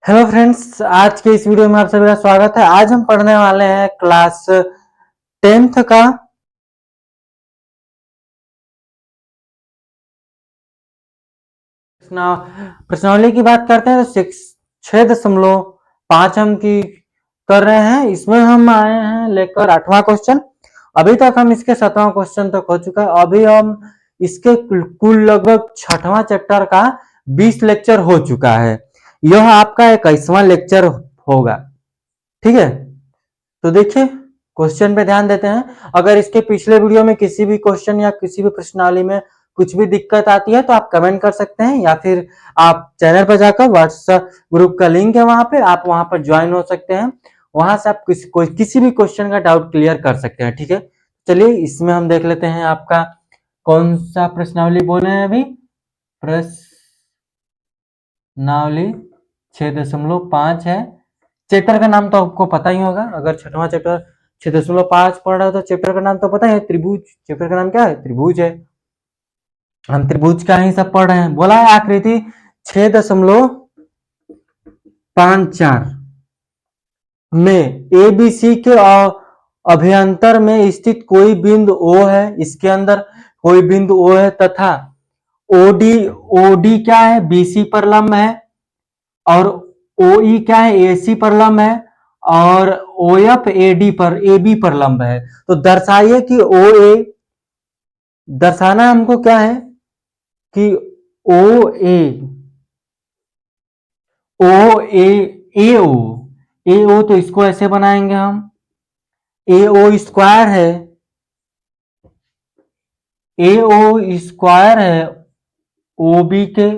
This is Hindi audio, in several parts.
हेलो फ्रेंड्स, आज के इस वीडियो में आप सभी का स्वागत है। आज हम पढ़ने वाले हैं क्लास 10th का प्रश्नावली की बात करते हैं तो 6.5 अंक की कर रहे हैं। इसमें हम आए हैं लेकर 8वां क्वेश्चन। अभी तक हम इसके 7वां क्वेश्चन तक हो चुका है। अभी हम इसके कुल लगभग 6वां चैप्टर का 20 लेक्चर हो चुका है। यह आपका 21वां लेक्चर होगा। ठीक है, तो देखिए क्वेश्चन पे ध्यान देते हैं। अगर इसके पिछले वीडियो में किसी भी क्वेश्चन या किसी भी प्रश्नावली में कुछ भी दिक्कत आती है तो आप कमेंट कर सकते हैं, या फिर आप चैनल पर जाकर व्हाट्सएप ग्रुप का लिंक है, वहां पे आप वहां पर ज्वाइन हो सकते हैं। वहां से आप किसी भी क्वेश्चन का डाउट क्लियर कर सकते हैं। ठीक है, चलिए इसमें हम देख लेते हैं आपका कौन सा प्रश्नावली बोले हैं अभी। प्रश्नावली 6.5 है। चैप्टर का नाम तो आपको पता ही होगा। अगर 6वां चैप्टर 6.5 पढ़ रहा हो तो चैप्टर का नाम तो पता है, त्रिभुज। चैप्टर का नाम क्या है? त्रिभुज है। हम त्रिभुज का ही सब पढ़ रहे हैं। बोला है आकृति 6.54 में एबीसी के अभ्यंतर में स्थित कोई बिंदु ओ है, इसके अंदर कोई बिंदु ओ है तथा ओडी ओडी क्या है? बीसी पर लंब है। और ओई क्या है? एसी पर लंब है। और ओएफ एडी पर एबी पर लंब है। तो दर्शाइए कि ओ ए, दर्शाना हमको क्या है कि ओ ए ओ ए ए ओ ए ओ, तो इसको ऐसे बनाएंगे हम। ए ओ स्क्वायर है, ए ओ स्क्वायर है ओ बी के।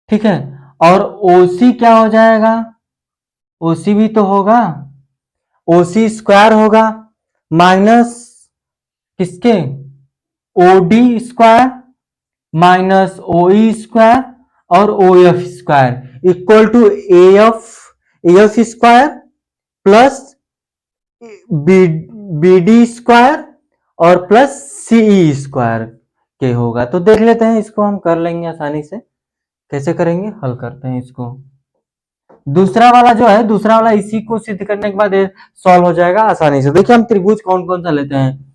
ठीक है, और ओसी क्या हो जाएगा? ओसी भी तो होगा, ओसी स्क्वायर होगा माइनस किसके? OD square minus OE square और O F square equal to F square plus B D square और प्लस सीई स्क्वायर के होगा। तो देख लेते हैं, इसको हम कर लेंगे आसानी से। कैसे करेंगे? हल करते हैं इसको। दूसरा वाला जो है, दूसरा वाला इसी को सिद्ध करने के बाद सॉल्व हो जाएगा आसानी से। देखिए हम त्रिभुज कौन कौन सा लेते हैं।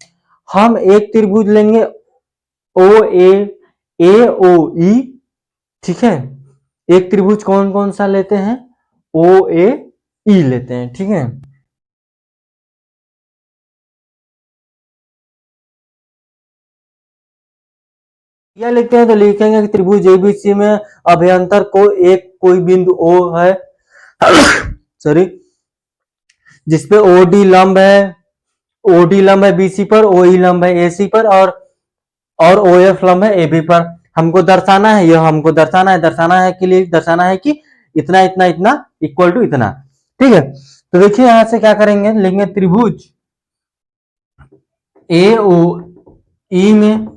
हम एक त्रिभुज लेंगे ओ ए ओ ई। ठीक है, एक त्रिभुज कौन कौन सा लेते हैं? ओ ए ई लेते हैं। ठीक है, यह लिखते हैं तो लिखेंगे कि त्रिभुज एबीसी में अभ्यंतर को एक कोई बिंदु ओ है सॉरी, जिसपे ओडी लंब है, ओडी लंब है बीसी पर, ओई लंब है एसी पर, और ओ एफ लंब है एबी पर। हमको दर्शाना है, यह हमको दर्शाना है के लिए दर्शाना है कि इतना इतना इतना इक्वल टू इतना। ठीक है, तो देखिए यहां से क्या करेंगे, लेंगे त्रिभुज ए ओ ई में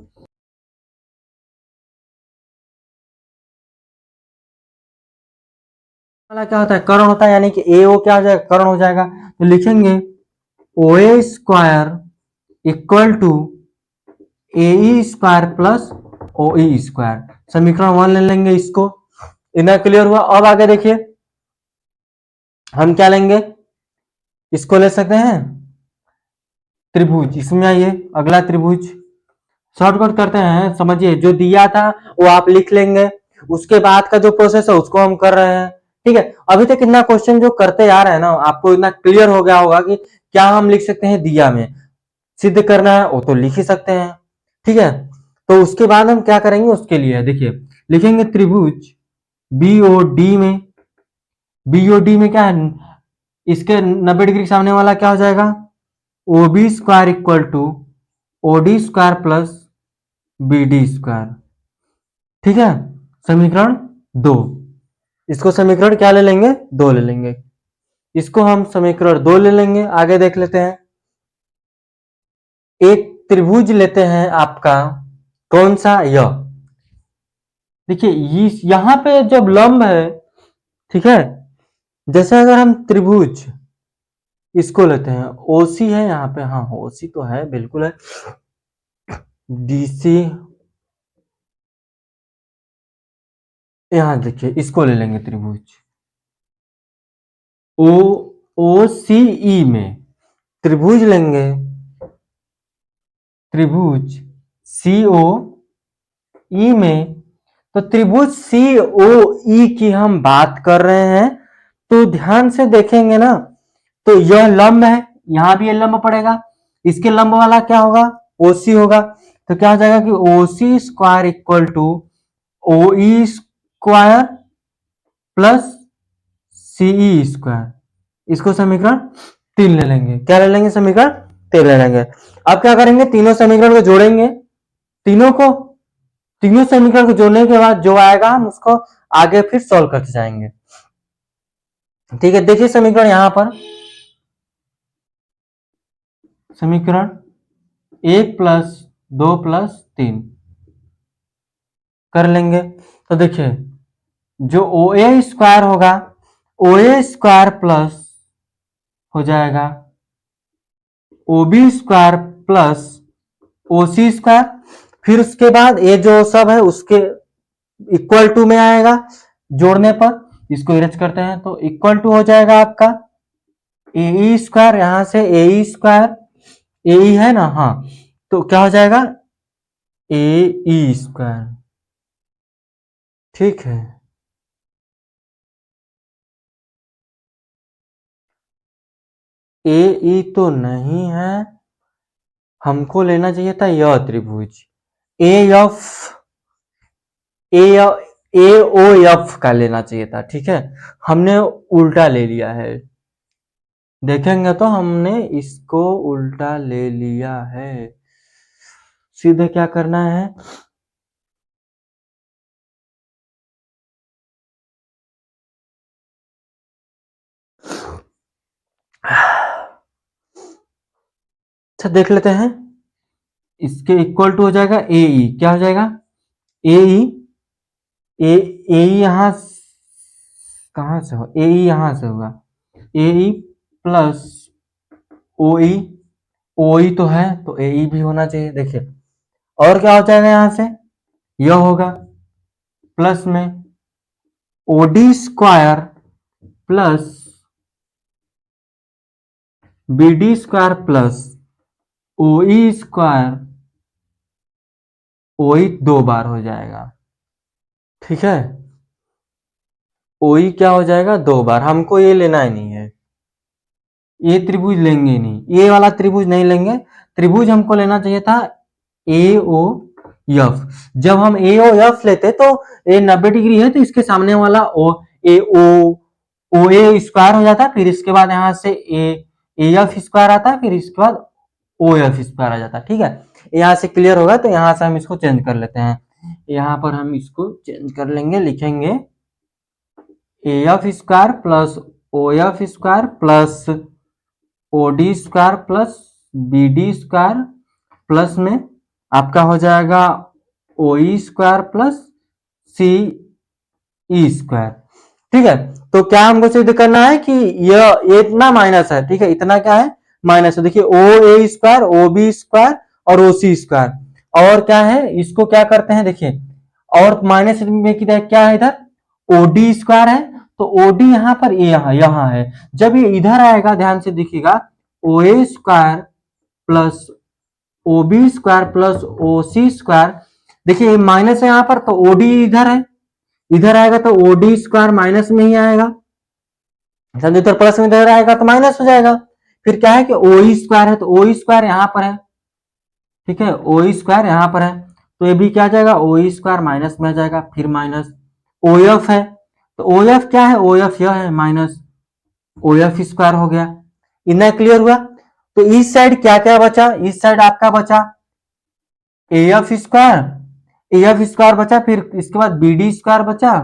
वाला क्या होता है? कर्ण होता है, यानी कि ए ओ क्या हो जाएगा? कर्ण हो जाएगा। तो लिखेंगे O A square equal to A square plus O E square. समीकरण 1 ले लेंगे इसको। इतना क्लियर हुआ। अब आगे देखिए हम क्या लेंगे, इसको ले सकते हैं त्रिभुज। इसमें आइए अगला त्रिभुज शॉर्टकट करते हैं। समझिए, जो दिया था वो आप लिख लेंगे, उसके बाद का जो प्रोसेस है उसको हम कर रहे हैं। ठीक है, अभी तक इतना क्वेश्चन जो करते आ रहे हैं ना, आपको इतना क्लियर हो गया होगा कि क्या हम लिख सकते हैं। दिया में सिद्ध करना है वो तो लिख ही सकते हैं। ठीक है, तो उसके बाद हम क्या करेंगे, उसके लिए देखिए लिखेंगे त्रिभुज बीओडी में। बीओडी में क्या है? इसके 90 डिग्री के सामने वाला क्या हो जाएगा? O B square equal to O D square plus B D square. ठीक है, समीकरण 2। इसको समीकरण क्या ले लेंगे? 2 ले लेंगे। इसको हम समीकरण 2 ले लेंगे। आगे देख लेते हैं, एक त्रिभुज लेते हैं आपका, कौन सा? यह देखिए यहां पे जब लंब है, ठीक है, जैसे अगर हम त्रिभुज इसको लेते हैं, ओसी है यहाँ पे, हाँ ओसी तो है, बिल्कुल है। डीसी यहां देखिए, इसको ले लेंगे त्रिभुज। ओ ओ सी ई में त्रिभुज लेंगे, त्रिभुज सी ओ ई में, तो त्रिभुज सी ओ ई की हम बात कर रहे हैं, तो ध्यान से देखेंगे ना, तो यह लंब है, यहां भी ये लंब पड़ेगा, इसके लंब वाला क्या होगा, ओसी होगा, तो क्या हो जाएगा कि ओसी square equal to O E square plus CE square. इसको समीकरण 3 ले लेंगे, क्या ले लेंगे, समीकरण 3 ले लेंगे। अब क्या करेंगे, तीनों समीकरण को जोड़ेंगे, तीनों को, तीनों समीकरण को जोड़ने के बाद जो आएगा हम उसको आगे फिर सॉल्व करते जाएंगे। ठीक है, देखिए समीकरण यहां पर, समीकरण 1 प्लस 2 प्लस 3 कर लेंगे, तो देखिए जो ओ ए स्क्वायर होगा, ओ ए स्क्वायर प्लस हो जाएगा O B square plus O C square, फिर उसके बाद ये जो सब है उसके इक्वल टू में आएगा, जोड़ने पर इसको इरेज करते हैं, तो इक्वल टू हो जाएगा आपका ए ई स्क्वायर, यहां से ए ई स्क्वायर, ए ई है ना, हाँ, तो क्या हो जाएगा ए ई स्क्वायर। ठीक है, ए ई तो नहीं है, हमको लेना चाहिए था यह त्रिभुज A F, A A O F का लेना चाहिए था। ठीक है, हमने उल्टा ले लिया है, देखेंगे तो हमने इसको उल्टा ले लिया है। सीधे क्या करना है, अच्छा देख लेते हैं, इसके इक्वल टू हो जाएगा ए ई, क्या हो जाएगा ए ई, ए ए यहां कहां से हो, ए ई यहां से होगा, ए ई प्लस ओ ई, ओ ई तो है तो ए ई भी होना चाहिए। देखिए और क्या हो जाएगा, यहां से यह होगा प्लस में O D square plus B D square plus O E square, O E 2 बार हो जाएगा। ठीक है, ओ ई क्या हो जाएगा 2 बार, हमको ये लेना ही नहीं है, ये त्रिभुज लेंगे ही नहीं, ये वाला त्रिभुज नहीं लेंगे, त्रिभुज हमको लेना चाहिए था ए ओ एफ। जब हम ए ओ एफ लेते तो ए 90 डिग्री है, तो इसके सामने वाला ओ ए ओ ए स्क्वायर हो जाता, फिर इसके बाद यहां से ए एफ स्क्वायर आता, फिर इसके बाद ओ एफ स्क्वायर आ जाता। ठीक है, यहाँ से क्लियर होगा, तो यहाँ से हम इसको चेंज कर लेते हैं, यहाँ पर हम इसको चेंज कर लेंगे, लिखेंगे A F square plus O F square plus O D square plus B D square plus में आपका हो जाएगा O E square plus C E square. ठीक है, तो क्या हमको सिद्ध करना है कि ये इतना माइनस है, ठीक है, इतना क्या है माइनस है। देखिए ओ A square, O B square और ओ सी स्क्वायर, और क्या है इसको क्या करते हैं, देखिए और माइनस में किधर क्या है, इधर ओ डी स्क्वायर है, तो ओ डी यहाँ पर यहाँ है, जब ये इधर आएगा ध्यान से देखिएगा, O A square plus O B square plus O C square, देखिए माइनस है यहाँ पर, तो ओ डी इधर है, इधर आएगा तो ओ डी स्क्वायर माइनस में ही आएगा, समझो, इधर प्लस में इधर आएगा तो माइनस हो जाएगा। फिर क्या है कि ओ ई स्क्वायर है, तो ओ ई स्क्वायर यहाँ पर है, ठीक है, ओ ई स्क्वायर यहाँ पर है, तो ये भी क्या आ जाएगा ओ ई स्क्वायर माइनस में आ जाएगा, फिर माइनस ओ एफ है, तो ओ एफ क्या है, ओ एफ यह है माइनस ओ एफ स्क्वायर हो गया। इतना क्लियर हुआ, तो इस साइड क्या क्या बचा, इस साइड आपका बचा ए एफ स्क्वायर, ए एफ स्क्वायर बचा, फिर इसके बाद बी डी स्क्वायर बचा,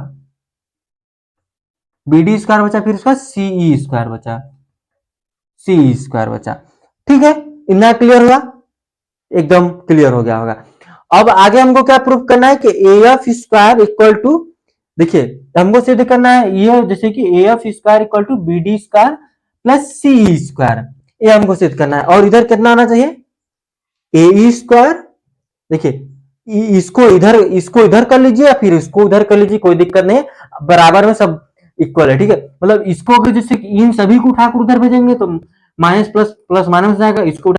बी डी स्क्वायर बचा, फिर उसका सीई स्क्वायर बचा, सी स्क्वायर बचा। ठीक है, इतना क्लियर हुआ, एकदम क्लियर हो गया होगा। अब आगे हमको क्या प्रूफ करना है कि A F square equal to, देखिए हमको सिद्ध करना है ये, जैसे कि A F square equal to B D square plus C square, ये हमको सिद्ध करना है। और इधर कितना आना चाहिए ए ई स्क्वायर, देखिए इसको इधर कर लीजिए या फिर इसको उधर कर लीजिए, कोई दिक्कत नहीं, बराबर में सब इक्वल है, ठीक है। मतलब इसको अगर जैसे इन सभी को उठाकर उधर भेजेंगे तो माइनस प्लस प्लस माइनस जाएगा, इसको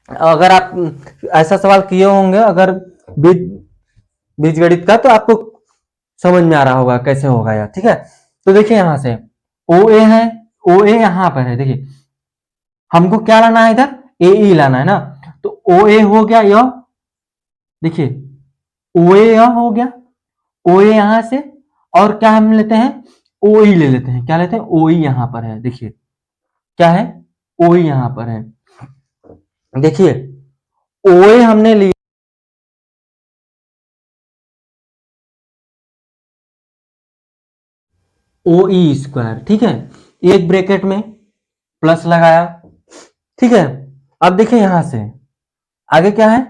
अगर आप ऐसा सवाल किए होंगे अगर बीज बीजगणित का, तो आपको समझ में आ रहा होगा कैसे होगा यार, ठीक है। तो देखिए यहां से ओ ए है, ओ ए यहां पर है, देखिए हमको क्या लाना है इधर, ए ई लाना है ना। तो ओ ए हो गया यह, देखिए ओ ए यह हो गया, ओ ए यहां से, और क्या हम लेते हैं, ओ ई ले लेते हैं, क्या लेते हैं, ओ ई यहां पर है, देखिए क्या है, ओ ई यहां पर है, देखिए ओ ए हमने लिया ओ ई स्क्वायर, ठीक है, एक ब्रैकेट में प्लस लगाया, ठीक है। अब देखिए यहां से आगे क्या है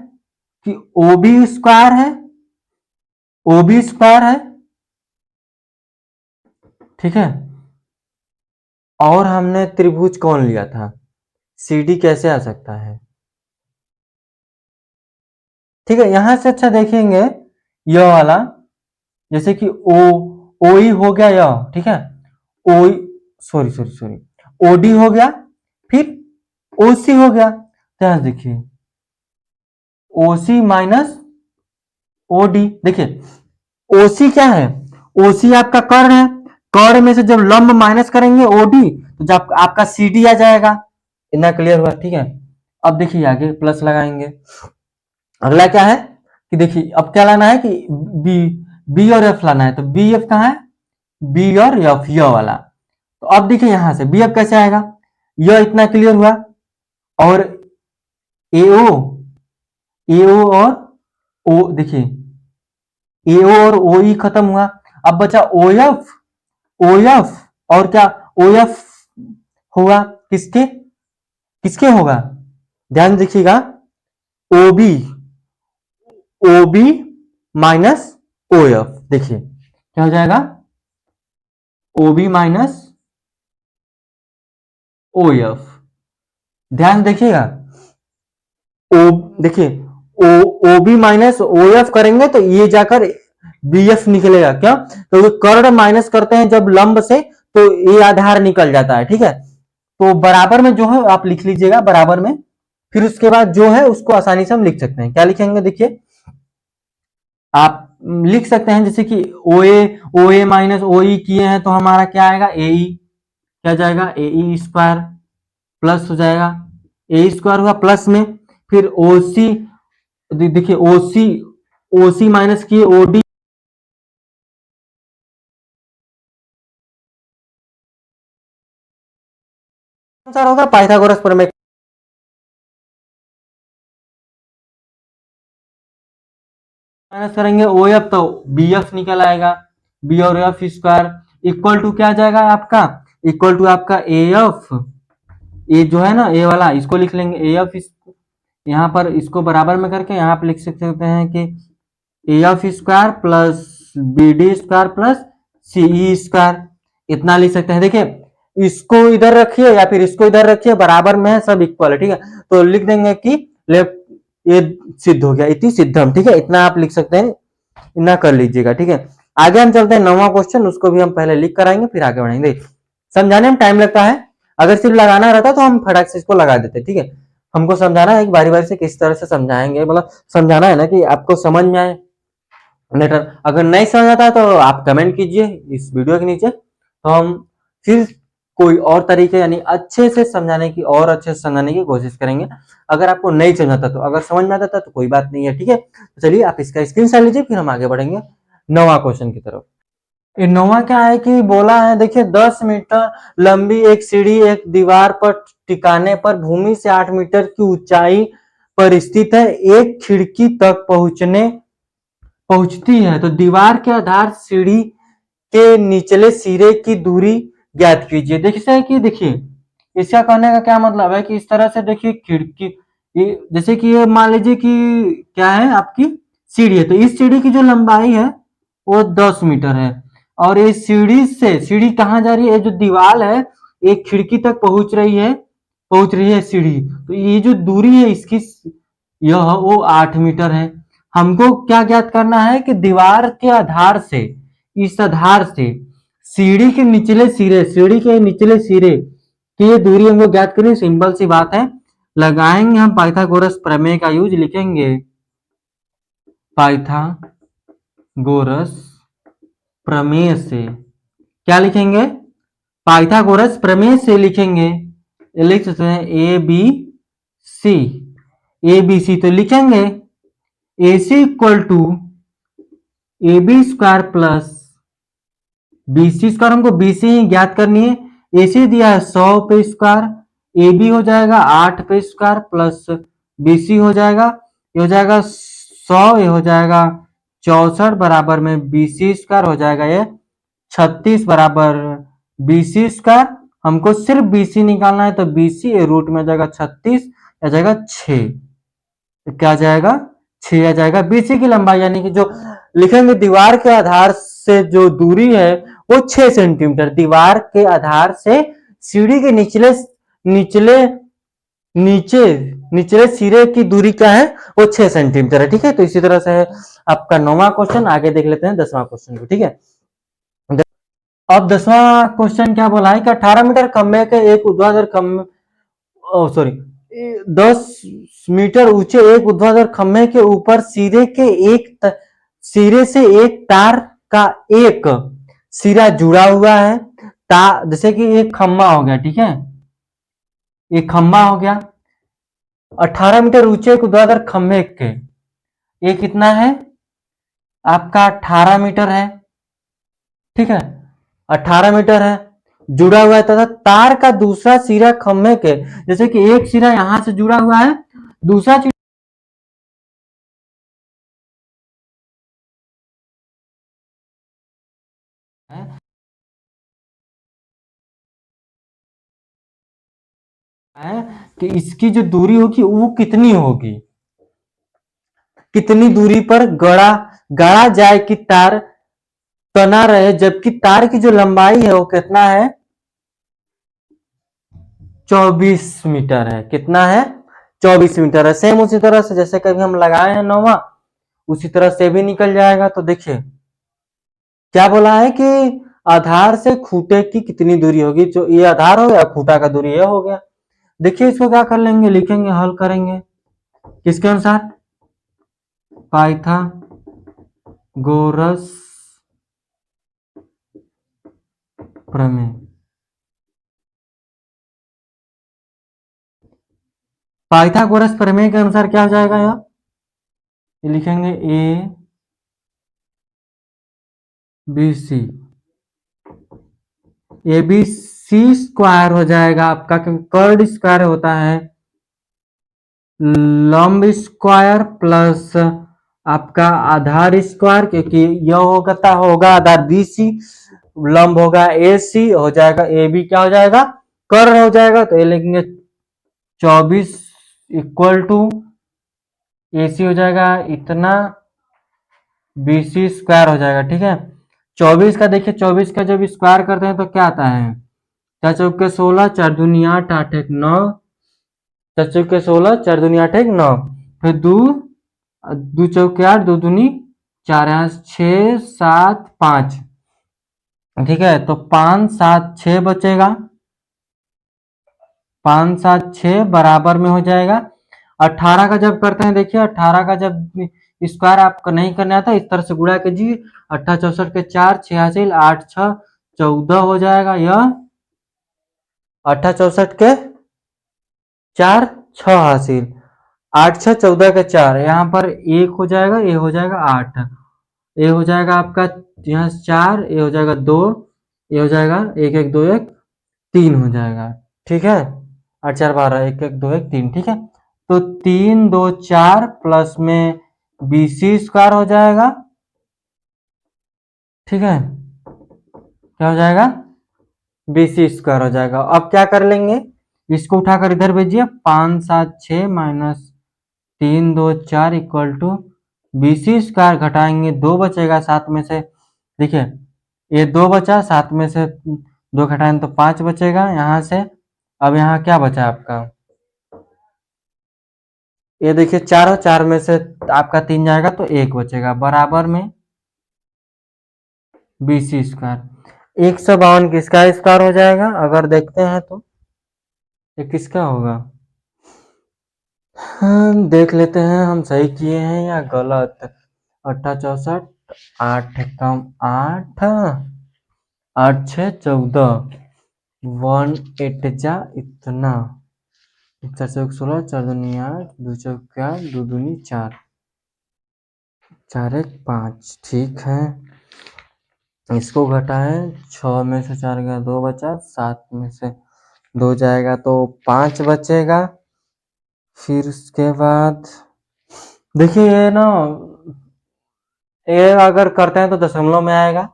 कि ओ बी स्क्वायर है, ओ बी स्क्वायर है, ठीक है। और हमने त्रिभुज कौन लिया था, सी डी कैसे आ सकता है, ठीक है। यहां से अच्छा देखेंगे यह वाला, जैसे कि ओ ओ ई हो गया यह, ठीक है, oh sorry sorry sorry O D हो गया, फिर ओ सी हो गया, ध्यान देखिए ओ सी माइनस ओ डी, देखिए ओसी क्या है, ओसी आपका कर्ण है, कर्ण में से जब लंब माइनस करेंगे ओडी तो जब आपका सी डी आ जाएगा, इतना क्लियर हुआ, ठीक है। अब देखिए आगे प्लस लगाएंगे, अगला क्या है कि देखिए अब क्या लाना है कि बी बी और एफ लाना है, तो बी एफ कहाँ है, बी और एफ यह वाला। तो अब देखिए यहां से बी एफ कैसे आएगा, यह इतना क्लियर हुआ, और एओ एओ और ओ, देखिए एओ और ओ ई खत्म हुआ, अब बचा ओ एफ, ओ एफ और क्या, ओ एफ होगा किसके, किसके होगा, ध्यान देखिएगा, O B, O B minus O F, देखिए क्या हो जाएगा, O B minus O F, ध्यान देखिएगा, ओ देखिए O O B minus O F करेंगे तो ये जाकर बी एफ निकलेगा, क्या, तो कर्ण माइनस करते हैं जब लंब से तो ये आधार निकल जाता है, ठीक है। तो बराबर में जो है आप लिख लीजिएगा बराबर में, फिर उसके बाद जो है उसको आसानी से हम लिख सकते हैं, क्या लिखेंगे, देखिए आप लिख सकते हैं जैसे कि ओ ए माइनस ओ ई किए हैं तो हमारा क्या आएगा, ए ई, क्या जाएगा, ए ई स्क्वायर प्लस हो जाएगा, ए स्क्वायर हुआ प्लस में, फिर ओ सी, देखिए ओ सी माइनस किए ओ डी, आंसर होगा पाइथागोरस प्रमेय माइनस करेंगे ओ एफ तो बी एफ निकल आएगा, बी और एफ स्क्वायर इक्वल टू क्या आ जाएगा आपका, इक्वल टू आपका ए एफ, ए जो है ना ए वाला इसको लिख लेंगे ए एफ, यहाँ पर इसको बराबर में करके यहाँ पे लिख सकते हैं कि A F square plus B D square plus C E square, इतना लिख सकते हैं। देखिए इसको इधर रखिए या फिर इसको इधर रखिए, बराबर में है, सब इक्वल है, ठीक है। तो लिख देंगे कि लेफ्ट ये सिद्ध हो गया, इति सिद्धम, ठीक है, इतना आप लिख सकते हैं, इतना कर लीजिएगा, ठीक है। आगे हम चलते हैं 9वां क्वेश्चन, उसको भी हम पहले लिख कर आएंगे फिर आगे बढ़ेंगे, समझाने में टाइम लगता है, अगर सिर्फ लगाना रहता तो हम फटाक से इसको लगा देते, ठीक है। हमको समझाना है, एक बारी बारी से किस तरह से समझाएंगे, मतलब समझाना है ना कि आपको समझ में आए लेटर, अगर नहीं समझ आता है तो आप कमेंट कीजिए इस वीडियो के नीचे, तो हम फिर कोई और तरीके यानी अच्छे से समझाने की और अच्छे से समझाने की कोशिश करेंगे। अगर आपको नहीं समझ आता तो, अगर समझ में आता था तो कोई बात नहीं है, ठीक है। तो चलिए आप इसका स्क्रीनशॉट लीजिए, फिर हम आगे बढ़ेंगे 9वां क्वेश्चन की तरफ। ये 9वां क्या है कि बोला है, देखिए 10 मीटर लंबी एक सीढ़ी एक दीवार पर टिकाने पर भूमि से 8 मीटर की ऊंचाई पर स्थित है, एक खिड़की तक पहुंचती है, तो दीवार के आधार सीढ़ी के निचले सिरे की दूरी ज्ञात कीजिए। देखिए कि देखिए इसका कहने का क्या मतलब है कि इस तरह से देखिए खिड़की, जैसे कि ये मान लीजिए कि क्या है आपकी सीढ़ी है, तो इस सीढ़ी की जो लंबाई है वो 10 मीटर है, और ये सीढ़ी से, सीढ़ी कहाँ जा रही है, ये जो दीवार है एक खिड़की तक पहुंच रही है सीढ़ी, तो ये जो दूरी है इसकी यह वो 8 मीटर है। हमको क्या ज्ञात करना है कि दीवार के आधार से, इस आधार से सीढ़ी के निचले सिरे की दूरी हमको ज्ञात करनी। सिंपल सी बात है, लगाएंगे हम पाइथागोरस प्रमेय का यूज, लिखेंगे पाइथागोरस प्रमेय से। क्या लिखेंगे? पाइथागोरस प्रमेय से लिखेंगे। लिख सकते हैं ए B C, A B C तो लिखेंगे A C equal to A B square plus B C square. हमको बी सी ही ज्ञात करनी है। ए सी दिया है 100 पे स्क्वायर, ए बी हो जाएगा 8 पे स्क्वायर प्लस बी सी हो जाएगा, ये हो जाएगा 100, ये हो जाएगा 64 बराबर में बी सी स्क्वायर हो जाएगा ये 36 बराबर बी सी स्क्वायर। हमको सिर्फ बी सी निकालना है तो बी सी रूट में जाएगा 36, आ जाएगा 6। तो क्या जाएगा? 6 आ जाएगा। बीसी की लंबाई यानी कि जो लिखेंगे दीवार के आधार से जो दूरी है वो 6 सेंटीमीटर। दीवार के आधार से सीढ़ी के निचले निचले नीचे निचले सिरे की दूरी क्या है? वो 6 सेंटीमीटर है। ठीक है, तो इसी तरह से है आपका 9वां क्वेश्चन। आगे देख लेते हैं 10वां क्वेश्चन को। ठीक है, अब 10वां क्वेश्चन क्या बोला है कि 18 मीटर खंभे के एक ऊर्ध्वाधर खंभे, सॉरी 10 मीटर ऊंचे एक ऊर्ध्वाधर खंभे के ऊपर सिरे से एक तार का एक सिरा जुड़ा हुआ है। जैसे कि एक खंभा हो गया, ठीक है, एक खंभा हो गया 18 मीटर ऊंचे एक ऊर्ध्वाधर खंभे के, ये कितना है आपका? 18 मीटर है। ठीक है, 18 मीटर है, जुड़ा हुआ है तथा तार का दूसरा सिरा खंभे के, जैसे कि एक सिरा यहां से जुड़ा हुआ है, दूसरा है कि इसकी जो दूरी होगी वो कितनी होगी, कितनी दूरी पर गाड़ा जाए कि तार तना रहे, जबकि तार की जो लंबाई है वो कितना है? 24 मीटर है। कितना है? 24 मीटर है। सेम उसी तरह से जैसे कभी हम लगाए हैं 9वां, उसी तरह से भी निकल जाएगा। तो देखिए क्या बोला है कि आधार से खूंटे की कितनी दूरी होगी, जो ये आधार हो गया, खूंटा का दूरी ये हो गया। देखिए इसको क्या कर लेंगे, लिखेंगे, हल करेंगे किसके अनुसार? पाइथागोरस प्रमेय। पाइथागोरस प्रमेय के अनुसार क्या हो जाएगा यहाँ? ये लिखेंगे A B C, A B C square हो जाएगा आपका, क्योंकि कर्ड स्क्वायर होता है लंब स्क्वायर प्लस आपका आधार स्क्वायर, क्योंकि यह होगा आधार बी सी, लंब होगा ए सी, हो जाएगा ए बी क्या हो जाएगा? कर्ण हो जाएगा। तो ये लिखेंगे 24 इक्वल टू ए सी हो जाएगा इतना, बी सी स्क्वायर हो जाएगा। ठीक है, 24 का देखिए, 24 का जब स्क्वायर करते हैं तो क्या आता है? 4 चौके 16, 4 दूनी 8, 8 एक 9, 4 चौके 16, 4 दूनी 8 एक 9, फिर दो चौके 8, 2 दूनी 4, यहाँ 6 7 5। ठीक है, तो 5 7 6 बचेगा, 5 7 6 बराबर में हो जाएगा 18 का जब करते हैं, देखिए 18 का जब स्क्वायर आपको नहीं करना आता, इस तरह से गुणा कीजिए, 18 64 के 4 6 हासिल, 8 6 14 हो जाएगा। यह 18 64 के 4 6 हासिल, 8 6 14 के 4, यहाँ पर 1 हो जाएगा, ये हो जाएगा 8, ये हो जाएगा आपका यहाँ 4, ये हो जाएगा 2, ये हो जाएगा 1 1 2 1 3 हो जाएगा। ठीक है, 8 4 12, 1 1 2 1 3। ठीक है, तो 3 2 4 प्लस में बी सी स्क्वायर हो जाएगा। ठीक है, क्या हो जाएगा? बी सी स्क्वायर हो जाएगा। अब क्या कर लेंगे, इसको उठाकर इधर भेजिए, 5 7 6 minus 3 2 4 equal to B C square, घटाएंगे 2 बचेगा 7 में से, देखिए ये 2 बचा, 7 में से 2 घटाएंगे तो 5 बचेगा यहाँ से। अब यहाँ क्या बचा आपका? ये देखिए चार, 4 में से आपका 3 जाएगा तो 1 बचेगा, बराबर में BC स्क्वायर। 152 किसका स्क्वायर हो जाएगा अगर देखते हैं तो ये किसका होगा। देख लेते हैं हम सही किए हैं या गलत। 8 64, 8 कम 8, 8 6 14, 1 8 जा इतना, 4 चौक 16, 4 दूनी 8, 2 चौक 8, 2 दूनी 4, 4 1 5। ठीक है, इसको घटाएं, 6 में से 4 गया 2 बचा, 7 में से 2 जाएगा तो 5 बचेगा। फिर उसके बाद देखिए ये ना, ये अगर करते हैं तो दशमलव में आएगा।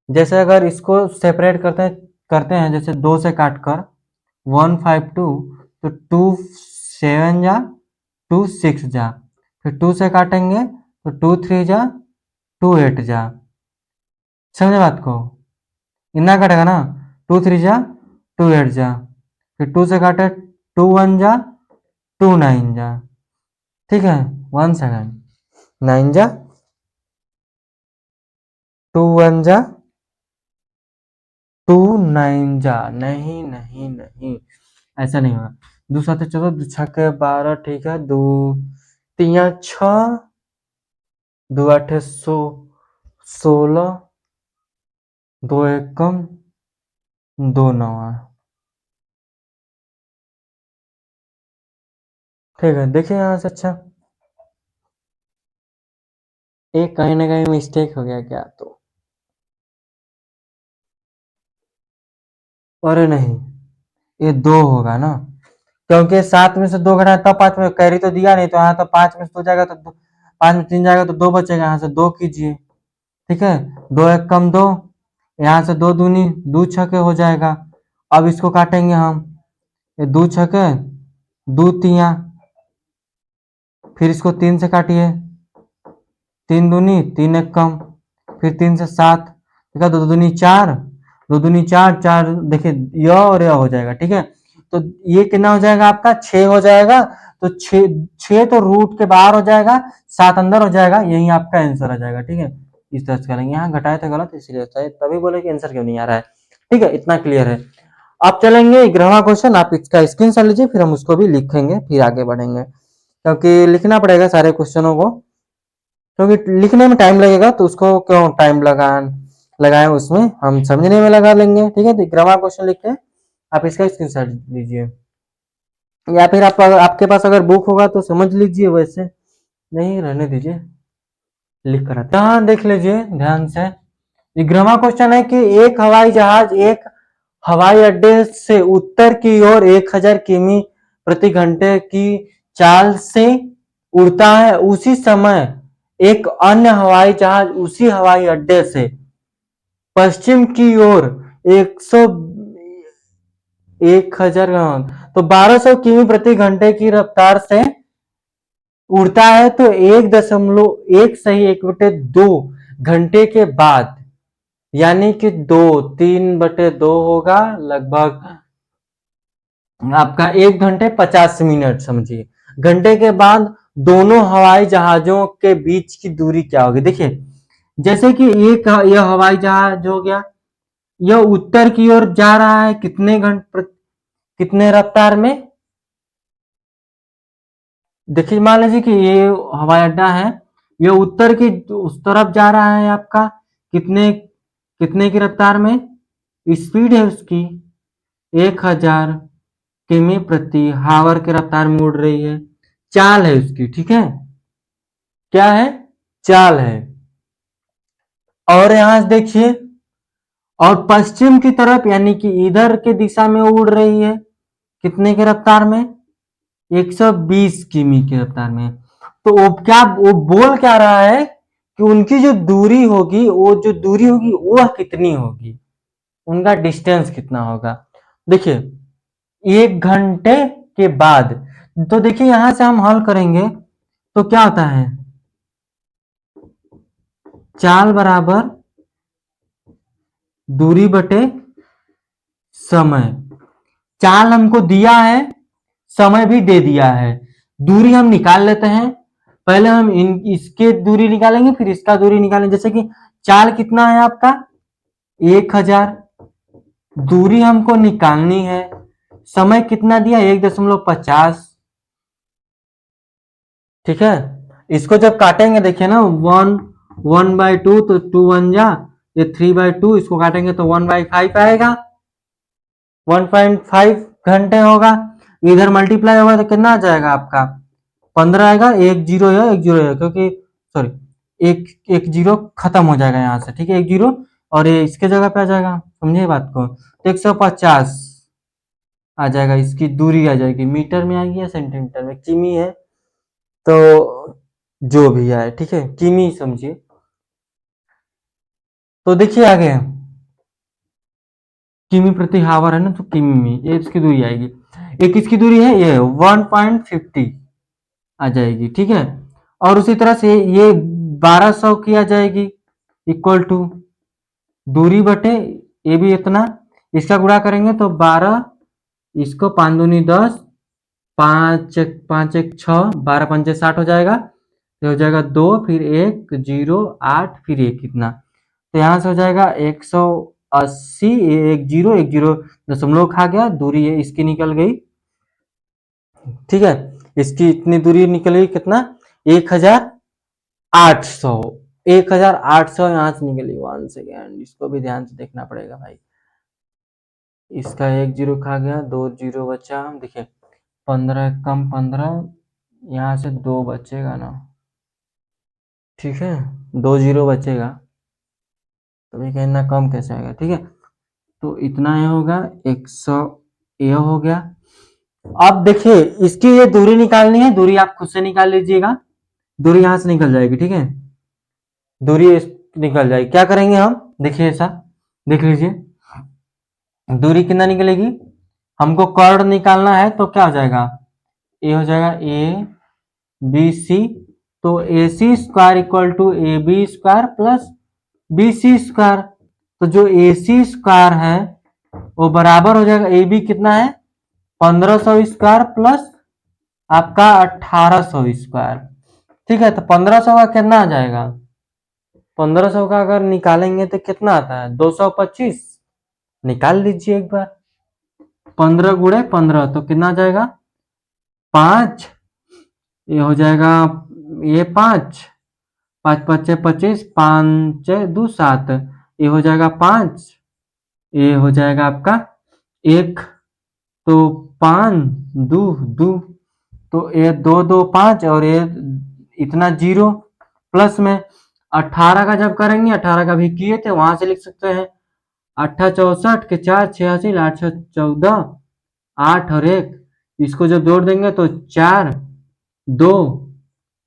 जैसे अगर इसको सेपरेट करते हैं जैसे 2 से काट कर 152, तो 2 7 जा 2 6 जा, फिर 2 से काटेंगे तो 2 3 जा 2 8 जा। समझे बात को, इतना कटेगा ना, 2 3 जा 2 8 जा, फिर 2 से काटे 2 1 जा 2 9 जा। ठीक है, 1 सेकेंड, 9 जा 2 1 जा 2 9 जा, नहीं नहीं नहीं, ऐसा नहीं होगा। 2 7 14, 2 6 12, ठीक है, 2 3 6, 2 8 16, 2 1 कम 2 9। ठीक है, देखिए यहाँ से, अच्छा एक कहीं ना कहीं मिस्टेक हो गया क्या तो, अरे नहीं, ये 2 होगा ना, क्योंकि 7 में से 2 घटाए तब 5 में, कैरी तो दिया नहीं तो यहाँ तो 5 में से 2 जाएगा तो 5 में 3 जाएगा तो 2 बचेगा, यहाँ से 2 कीजिए। ठीक है, 2 1 कम 2, यहाँ से 2 दूनी 2 छके हो जाएगा। अब इसको काटेंगे हम, ये 2 छके 2 तिया, फिर इसको 3 से काटिए, 3 दूनी 3 एक कम, फिर 3 से 7, ठीक है, 2 दूनी 4, 2 दूनी 4 4, देखिए यह और यह हो जाएगा। ठीक है, तो ये कितना हो जाएगा आपका, 6 हो जाएगा। तो 6 तो रूट के बाहर हो जाएगा, 7 अंदर हो जाएगा, यही आपका आंसर आ जाएगा। ठीक है, इस तरह से करेंगे, यहाँ घटाए थे गलत इसलिए तभी बोले कि आंसर क्यों नहीं आ रहा है। ठीक है, इतना क्लियर है। आप चलेंगे 11वां क्वेश्चन, आप इसका स्क्रीनशॉट लीजिए, फिर हम उसको भी लिखेंगे, फिर आगे बढ़ेंगे, क्योंकि लिखना पड़ेगा सारे क्वेश्चनों को, क्योंकि लिखने में टाइम लगेगा तो उसको क्यों टाइम लगाए, उसमें हम समझने में लगा लेंगे। ठीक है, तो 11वां क्वेश्चन लिखते हैं, आप इसका स्क्रीनशॉट लीजिए, या फिर आपके पास अगर बुक होगा तो समझ लीजिए, वैसे नहीं रहने दीजिए, लिख कर आते हैं। यहाँ देख लीजिए ध्यान से, 11वां क्वेश्चन है कि एक हवाई जहाज एक हवाई अड्डे से उत्तर की ओर 1000 किमी प्रति घंटे की चाल से उड़ता है, उसी समय एक अन्य हवाई जहाज उसी हवाई अड्डे से पश्चिम की ओर 100 1000 तो 1200 किमी प्रति घंटे की रफ्तार से उड़ता है, तो 1.1 सही 1/2 घंटे के बाद, यानी कि 3/2 होगा लगभग आपका 1 घंटे 50 मिनट, समझिए घंटे के बाद दोनों हवाई जहाजों के बीच की दूरी क्या होगी। देखिए जैसे कि एक यह हवाई जहाज हो गया, यह उत्तर की ओर जा रहा है कितने रफ्तार में। देखिए मान लीजिए कि ये हवाई अड्डा है, ये उत्तर की उस तरफ जा रहा है आपका कितने कितने की रफ्तार में, स्पीड है उसकी 1000 किमी प्रति हावर की रफ्तार में उड़ रही है, चाल है उसकी। ठीक है, क्या है, चाल है। और यहां से देखिए, और पश्चिम की तरफ यानी कि इधर के दिशा में उड़ रही है कितने की रफ्तार में, 120 किमी की रफ्तार में। तो वो बोल क्या रहा है कि उनकी जो दूरी होगी, वो जो दूरी होगी वह कितनी होगी, उनका डिस्टेंस कितना होगा। देखिए 1 घंटे के बाद, तो देखिए यहां से हम हल करेंगे तो क्या होता है, चाल बराबर दूरी बटे समय। चाल हमको दिया है, समय भी दे दिया है, दूरी हम निकाल लेते हैं। पहले हम इसके दूरी निकालेंगे, फिर इसका दूरी निकालेंगे। जैसे कि चाल कितना है आपका 1000, दूरी हमको निकालनी है, समय कितना दिया 1.50। ठीक है, इसको जब काटेंगे देखिए ना, 1/2 तो 2 1 जा, ये 3/2, इसको काटेंगे तो 1/5 आएगा, 1.5 घंटे होगा। इधर मल्टीप्लाई होगा तो कितना आ जाएगा आपका 15 आएगा। एक जीरो है, एक जीरो है, क्योंकि सॉरी एक एक जीरो खत्म हो जाएगा यहाँ से। ठीक है, एक जीरो, और ये इसके जगह पे आ जाएगा, समझे बात को। तो 150 आ जाएगा, इसकी दूरी आ जाएगी। मीटर में आएगी या सेंटीमीटर में, किमी है तो जो भी आए, ठीक है, किमी समझिए। तो देखिए आगे किमी प्रति हावर है ना, तो किमी में ये इसकी दूरी आएगी। एक इसकी दूरी है ये 1.50 आ जाएगी। ठीक है, और उसी तरह से ये 1200 की आ जाएगी, इक्वल टू दूरी बटे ये भी इतना, इसका गुणा करेंगे तो 12, इसको 5 दूनी 10, 5 5 1 6, 12 पंचे 60 हो जाएगा। तो हो जाएगा 2, फिर 1 0 8, फिर 1 कितना, तो यहाँ से हो जाएगा 180। एक जीरो, एक जीरो दशमलव खा गया, दूरी है इसकी निकल गई। ठीक है, इसकी इतनी दूरी निकल गई, कितना 1800। 1800 यहाँ से निकली। 1 सेकेंड, इसको भी ध्यान से देखना पड़ेगा भाई। इसका एक जीरो खा गया, 2 जीरो बचा, देखिए 15 कम 15, यहाँ से 2 बचेगा ना। ठीक है, 2 जीरो बचेगा, तभी कहना कम कैसे आएगा। ठीक है, तो इतना ये होगा 100, ये हो गया। अब देखिए इसकी ये दूरी निकालनी है, दूरी आप खुद से निकाल लीजिएगा, दूरी यहां से निकल जाएगी। ठीक है, दूरी निकल जाएगी, क्या करेंगे हम, देखिए ऐसा देख लीजिए, दूरी कितना निकलेगी, हमको कर्ण निकालना है, तो क्या हो जाएगा, ये हो जाएगा ए बी सी, तो A C square equal to A B square plus B C square. तो जो ए सी स्क्वायर है वो बराबर हो जाएगा, ए बी कितना है 1500 स्क्वायर प्लस आपका 1800 स्क्वायर। ठीक है, तो 1500 का कितना आ जाएगा, 1500 का अगर निकालेंगे तो कितना आता है 225, निकाल लीजिए एक बार। 15 गुणे 15 तो कितना आ जाएगा 5, ये हो जाएगा ये 5, 5 5 25, 5 2 7, ये हो जाएगा 5, ये हो जाएगा आपका 1, तो 5 2 2, तो ये 2 2 5, और ये इतना जीरो, प्लस में 18 का जब करेंगे, 18 का भी किए थे वहां से लिख सकते हैं, 8 64 के 4 86, 8 14, 8 और 1, इसको जब जोड़ देंगे तो 4 2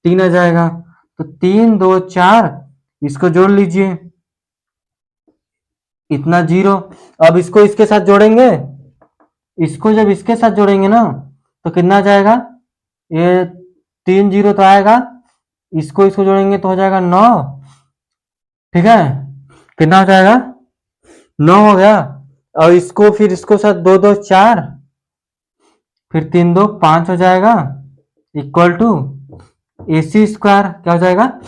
3 आ जाएगा, तो 3 2 4, इसको जोड़ लीजिए, इतना जीरो। अब इसको इसके साथ जोड़ेंगे, इसको जब इसके साथ जोड़ेंगे ना तो कितना जाएगा, ये 3 जीरो तो आएगा, इसको इसको जोड़ेंगे तो हो जाएगा 9। ठीक है, कितना हो जाएगा 9 हो गया, और इसको फिर इसको साथ 2 2 4, फिर 3 2 5 हो जाएगा, equal to A C square, क्या हो जाएगा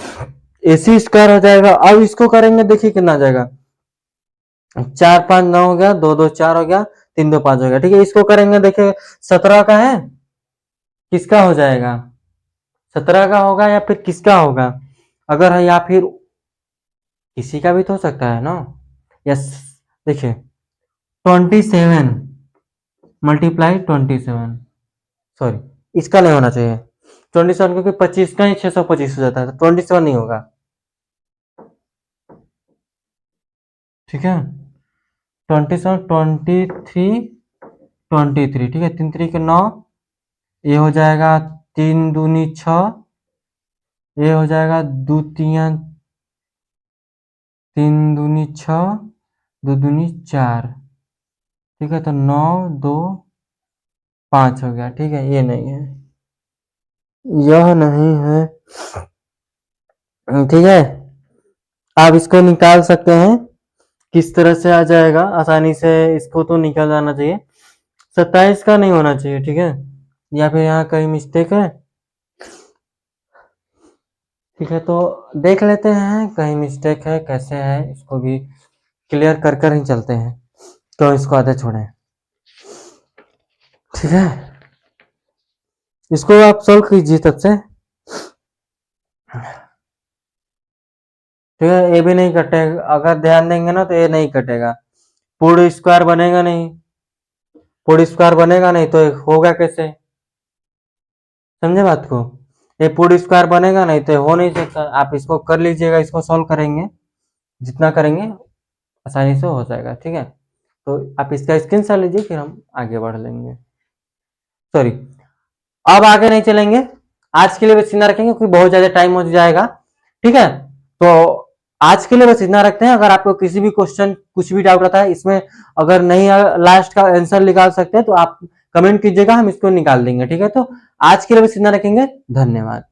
ए सी स्क्वायर हो जाएगा। अब इसको करेंगे, देखिए कितना आ जाएगा, 4 5 9 हो गया, 2 2 4 हो गया, 3 2 5 हो गया। ठीक है, इसको करेंगे, देखिए 17 का है, किसका हो जाएगा 17 का होगा, या फिर किसका होगा, अगर है या फिर किसी का भी तो हो सकता है ना। यस, देखिए 27 मल्टीप्लाई 27, सॉरी इसका नहीं होना चाहिए 27, क्योंकि 25 का ही 625 हो जाता है, तो 27 नहीं होगा। ठीक है, 27 23 23, ठीक है, 3 3 के 9, ये हो जाएगा 3 दूनी 6, ये हो जाएगा 2 3 3 दूनी 6, 2 दूनी 4। ठीक है, तो 9 2 5 हो गया। ठीक है, ये नहीं है, यह नहीं है। ठीक है, आप इसको निकाल सकते हैं, किस तरह से आ जाएगा आसानी से, इसको तो निकल जाना चाहिए। 27 का नहीं होना चाहिए। ठीक है, या फिर यहाँ कहीं मिस्टेक है, ठीक है, तो देख लेते हैं कहीं मिस्टेक है कैसे है, इसको भी क्लियर कर कर ही चलते हैं, तो इसको आधे छोड़े। ठीक है, इसको आप सोल्व कीजिए तब से। ठीक है, ये भी नहीं कटेगा, अगर ध्यान देंगे ना तो ये नहीं कटेगा, पूर्ण स्क्वायर बनेगा नहीं, पूर्ण स्क्वायर बनेगा नहीं तो होगा कैसे, समझे बात को, ये पूर्ण स्क्वायर बनेगा नहीं तो हो नहीं सकता। आप इसको कर लीजिएगा, इसको सॉल्व करेंगे, जितना करेंगे आसानी से हो जाएगा। ठीक है, तो आप इसका स्क्रीनशॉट लीजिए, फिर हम आगे बढ़ लेंगे। सॉरी, अब आगे नहीं चलेंगे, आज के लिए बस इतना रखेंगे क्योंकि बहुत ज्यादा टाइम हो जाएगा। ठीक है, तो आज के लिए बस इतना रखते हैं। अगर आपको किसी भी क्वेश्चन कुछ भी डाउट आता है इसमें, अगर नहीं लास्ट का आंसर निकाल सकते हैं तो आप कमेंट कीजिएगा, हम इसको निकाल देंगे। ठीक है, तो आज के लिए बस इतना रखेंगे, धन्यवाद।